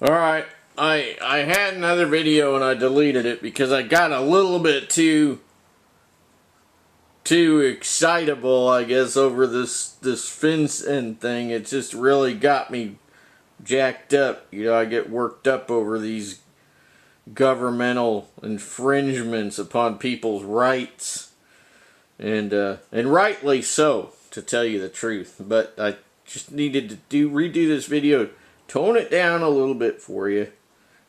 Alright, I had another video and I deleted it because I got a little bit too excitable, I guess, over this FinCEN thing. It just really got me jacked up. You know, I get worked up over these governmental infringements upon people's rights. And rightly so, to tell you the truth. But I just needed to redo this video, tone it down a little bit for you,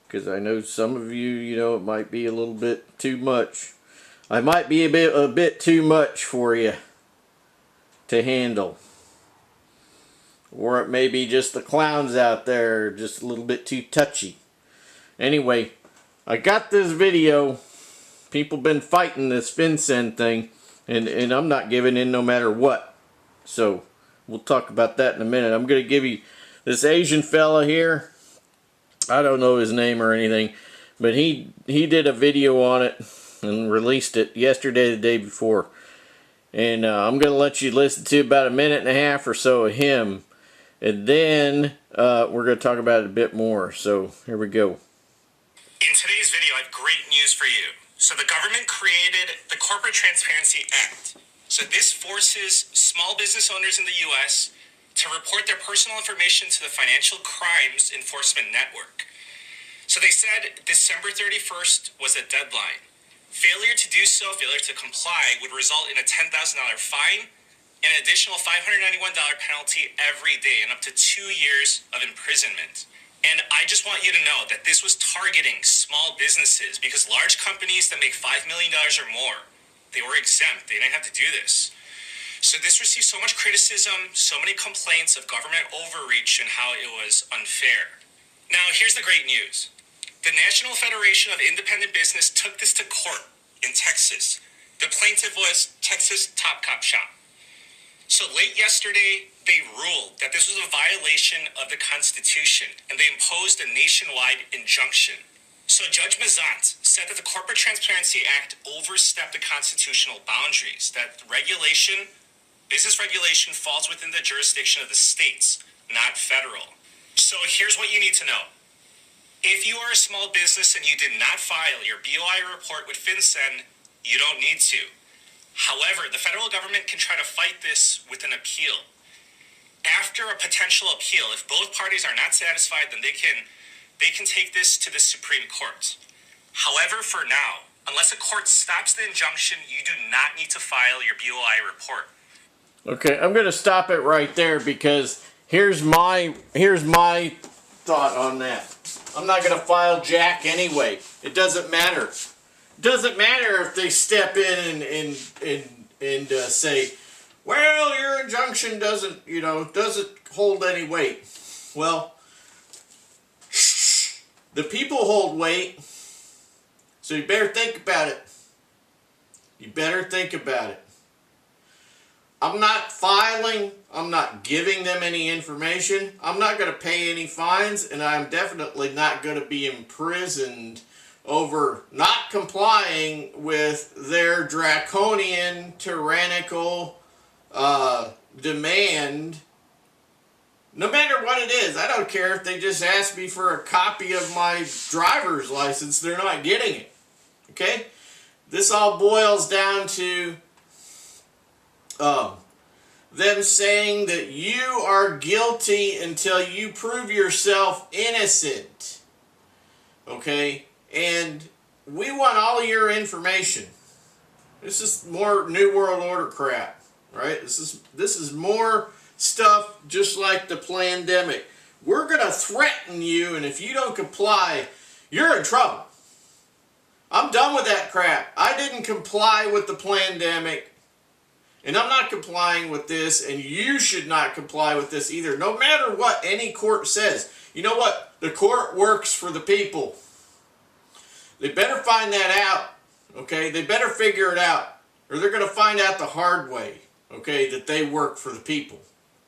because I know some of you, you know, it might be a little bit too much. I might be a bit too much for you to handle. Or it may be just the clowns out there, just a little bit too touchy. Anyway, I got this video. People been fighting this FinCEN thing, and I'm not giving in no matter what. So, we'll talk about that in a minute. I'm going to give you this Asian fella here. I don't know his name or anything, but he did a video on it and released it yesterday, the day before. And I'm going to let you listen to about a minute and a half or so of him. And then we're going to talk about it a bit more. So, here we go. In today's video, I have great news for you. So the government created the Corporate Transparency Act. So this forces small business owners in the U.S. to report their personal information to the Financial Crimes Enforcement Network. So they said December 31st was a deadline. Failure to do so, failure to comply, would result in a $10,000 fine and an additional $591 penalty every day and up to 2 years of imprisonment. And I just want you to know that this was targeting small businesses, because large companies that make $5 million or more, they were exempt. They didn't have to do this. So this received so much criticism, so many complaints of government overreach and how it was unfair. Now, here's the great news. The National Federation of Independent Business took this to court in Texas. The plaintiff was Texas Top Cop Shop. So late yesterday, they ruled that this was a violation of the Constitution, and they imposed a nationwide injunction. So Judge Mazant said that the Corporate Transparency Act overstepped the constitutional boundaries, that business regulation falls within the jurisdiction of the states, not federal. So here's what you need to know. If you are a small business and you did not file your BOI report with FinCEN, you don't need to. However, the federal government can try to fight this with an appeal. After a potential appeal, if both parties are not satisfied, then they can take this to the Supreme Court. However, for now, unless a court stops the injunction, you do not need to file your BOI report. Okay, I'm going to stop it right there, because here's my thought on that. I'm not going to file jack anyway. It doesn't matter. It doesn't matter if they step in and say, well, your injunction doesn't hold any weight. Well, the people hold weight, so you better think about it. You better think about it. I'm not filing. I'm not giving them any information. I'm not going to pay any fines, and I'm definitely not going to be imprisoned over not complying with their draconian, tyrannical demand. No matter what it is, I don't care if they just ask me for a copy of my driver's license, they're not getting it. Okay? This all boils down to them saying that you are guilty until you prove yourself innocent. Okay? And we want all your information. This is more New World Order crap, right? This is more stuff just like the pandemic. We're going to threaten you, and if you don't comply, you're in trouble. I'm done with that crap. I didn't comply with the pandemic, and I'm not complying with this, and you should not comply with this either, no matter what any court says. You know what? The court works for the people. They better find that out, okay? They better figure it out, or they're going to find out the hard way, okay, that they work for the people.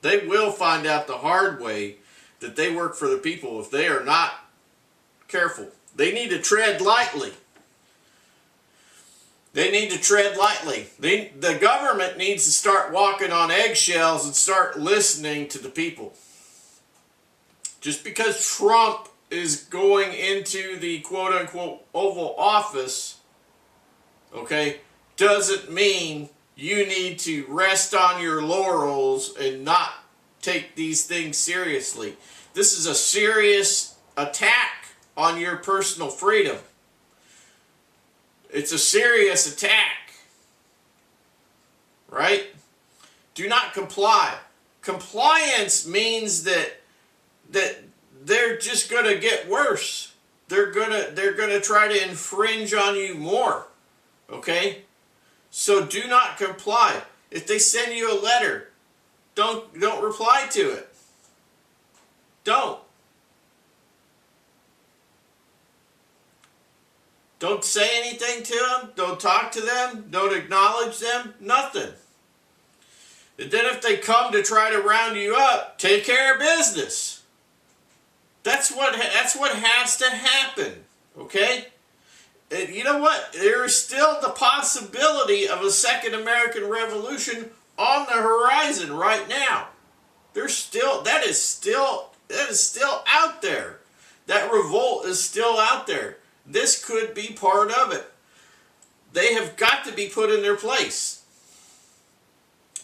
They will find out the hard way that they work for the people if they are not careful. They need to tread lightly. They need to tread lightly. The government needs to start walking on eggshells and start listening to the people. Just because Trump is going into the quote-unquote Oval Office, okay, doesn't mean you need to rest on your laurels and not take these things seriously. This is a serious attack on your personal freedom. It's a serious attack, right? Do not comply. Compliance means that they're just going to get worse. They're gonna try to infringe on you more. Okay? So do not comply. If they send you a letter, don't reply to it. Don't. Don't say anything to them. Don't talk to them. Don't acknowledge them. Nothing. And then if they come to try to round you up, take care of business. That's what has to happen. Okay? And you know what? There is still the possibility of a second American Revolution on the horizon right now. That is still out there. That revolt is still out there. This could be part of it. They have got to be put in their place.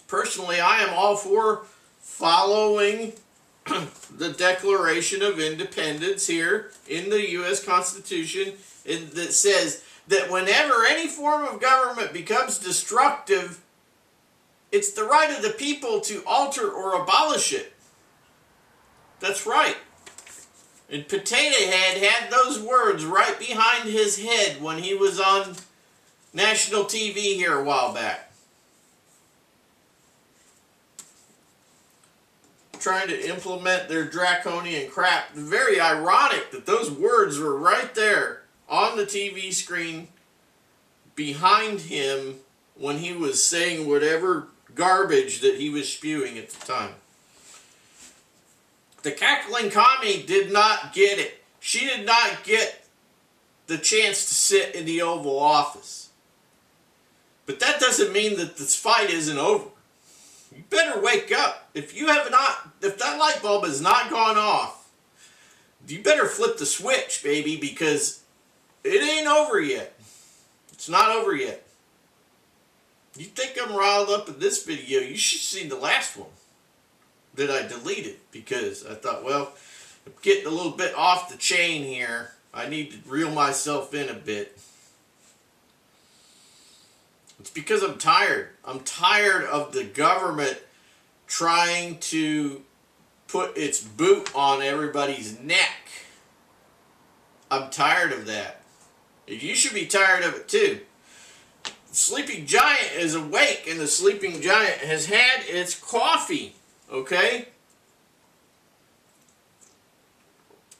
Personally, I am all for following the Declaration of Independence here in the U.S. Constitution, that says that whenever any form of government becomes destructive, it's the right of the people to alter or abolish it. That's right. And Potato Head had those words right behind his head when he was on national TV here a while back, trying to implement their draconian crap. Very ironic that those words were right there on the TV screen behind him when he was saying whatever garbage that he was spewing at the time. The cackling commie did not get it. She did not get the chance to sit in the Oval Office. But that doesn't mean that this fight isn't over. You better wake up. If that light bulb has not gone off, you better flip the switch, baby, because it ain't over yet. It's not over yet. You think I'm riled up in this video, you should see the last one that I deleted, because I thought, well, I'm getting a little bit off the chain here. I need to reel myself in a bit. It's because I'm tired. I'm tired of the government trying to put its boot on everybody's neck. I'm tired of that. You should be tired of it too. The sleeping giant is awake, and the sleeping giant has had its coffee. Okay?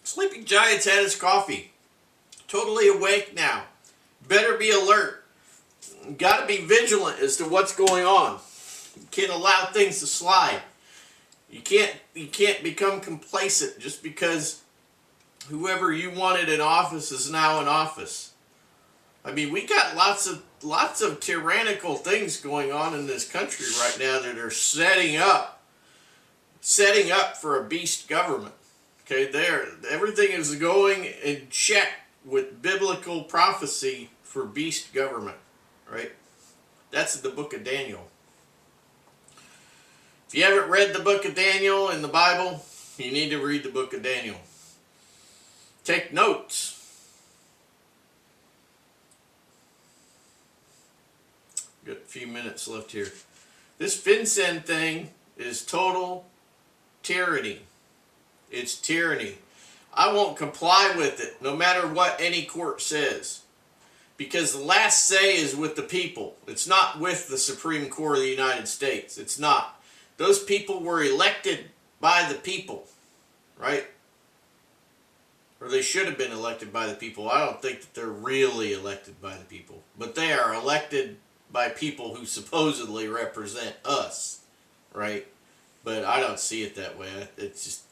Sleeping giant's had his coffee. Totally awake now. Better be alert. Got to be vigilant as to what's going on. You can't allow things to slide. You can't become complacent just because whoever you wanted in office is now in office. I mean, we got lots of tyrannical things going on in this country right now that are setting up for a beast government. Okay, everything is going in check with biblical prophecy for beast government, right? That's the book of Daniel. If you haven't read the book of Daniel in the Bible, you need to read the book of Daniel. Take notes. Got a few minutes left here. This FinCEN thing is total tyranny. It's tyranny. I won't comply with it, no matter what any court says. Because the last say is with the people. It's not with the Supreme Court of the United States. It's not. Those people were elected by the people, right? Or they should have been elected by the people. I don't think that they're really elected by the people. But they are elected by people who supposedly represent us, right? But I don't see it that way. It's just,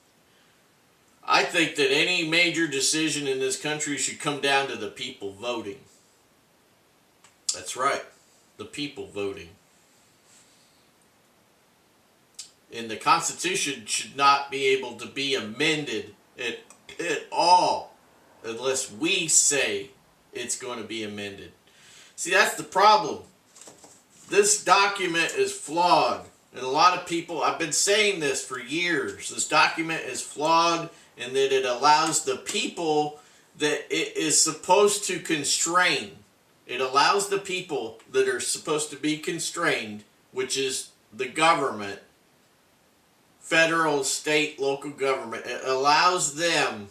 I think that any major decision in this country should come down to the people voting. That's right, the people voting. And the Constitution should not be able to be amended at all unless we say it's going to be amended. See, that's the problem. This document is flawed. And a lot of people, I've been saying this for years. This document is flawed in that it allows the people that it is supposed to constrain. It allows the people that are supposed to be constrained, which is the government, federal, state, local government. It allows them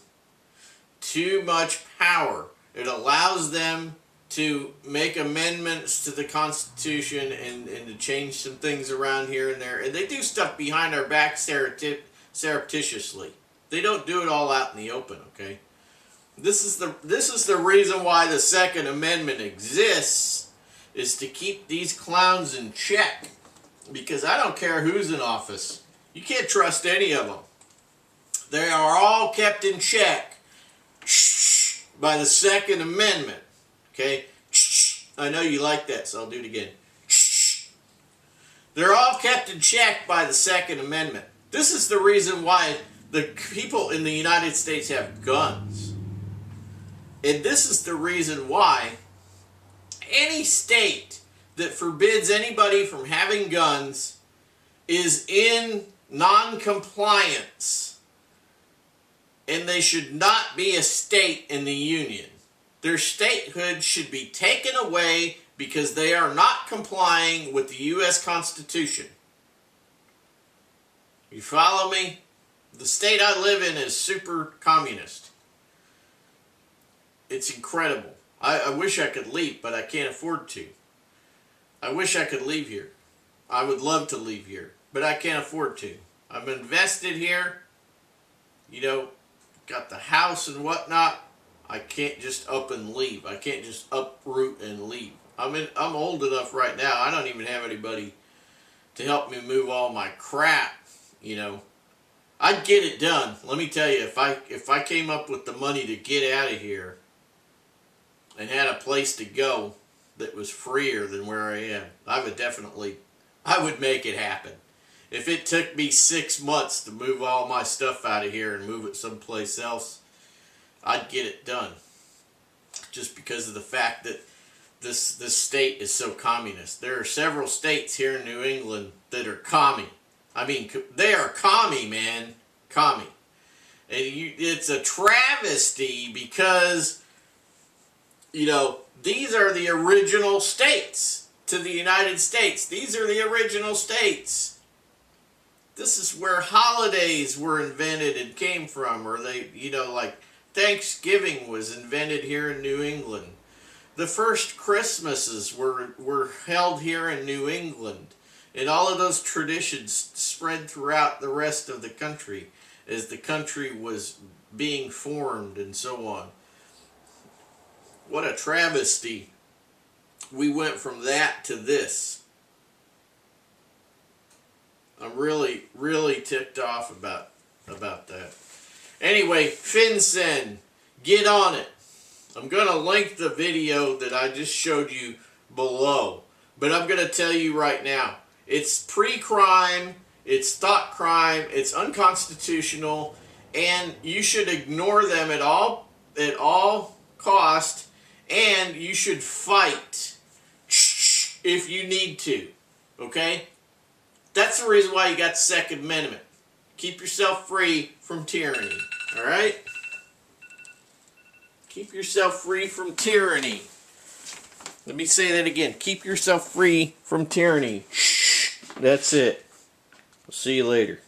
too much power. It allows them to make amendments to the Constitution and to change some things around here and there. And they do stuff behind our back surreptitiously. They don't do it all out in the open, okay? This is the reason why the Second Amendment exists, is to keep these clowns in check. Because I don't care who's in office. You can't trust any of them. They are all kept in check by the Second Amendment. Okay? I know you like that, so I'll do it again. They're all kept in check by the Second Amendment. This is the reason why the people in the United States have guns. And this is the reason why any state that forbids anybody from having guns is in non-compliance. And they should not be a state in the Union. Their statehood should be taken away because they are not complying with the U.S. Constitution. You follow me? The state I live in is super communist. It's incredible. I wish I could leave, but I can't afford to. I wish I could leave here. I would love to leave here, but I can't afford to. I'm invested here. You know, got the house and whatnot. I can't just up and leave. I can't just uproot and leave. I'm old enough right now. I don't even have anybody to help me move all my crap. You know, I'd get it done. Let me tell you, if I came up with the money to get out of here and had a place to go that was freer than where I am, I would make it happen. If it took me 6 months to move all my stuff out of here and move it someplace else, I'd get it done. Just because of the fact that this state is so communist. There are several states here in New England that are commie. I mean, they are commie, man. Commie. And it's a travesty because, you know, these are the original states to the United States. These are the original states. This is where holidays were invented and came from. Or they, you know, like Thanksgiving was invented here in New England. The first Christmases were held here in New England. And all of those traditions spread throughout the rest of the country as the country was being formed and so on. What a travesty. We went from that to this. I'm really, really ticked off about that. Anyway, FinCEN, get on it. I'm going to link the video that I just showed you below. But I'm going to tell you right now, it's pre-crime, it's thought crime, it's unconstitutional, and you should ignore them at all cost, and you should fight if you need to, okay? That's the reason why you got the Second Amendment. Keep yourself free from tyranny, all right? Keep yourself free from tyranny. Let me say that again. Keep yourself free from tyranny. That's it. I'll see you later.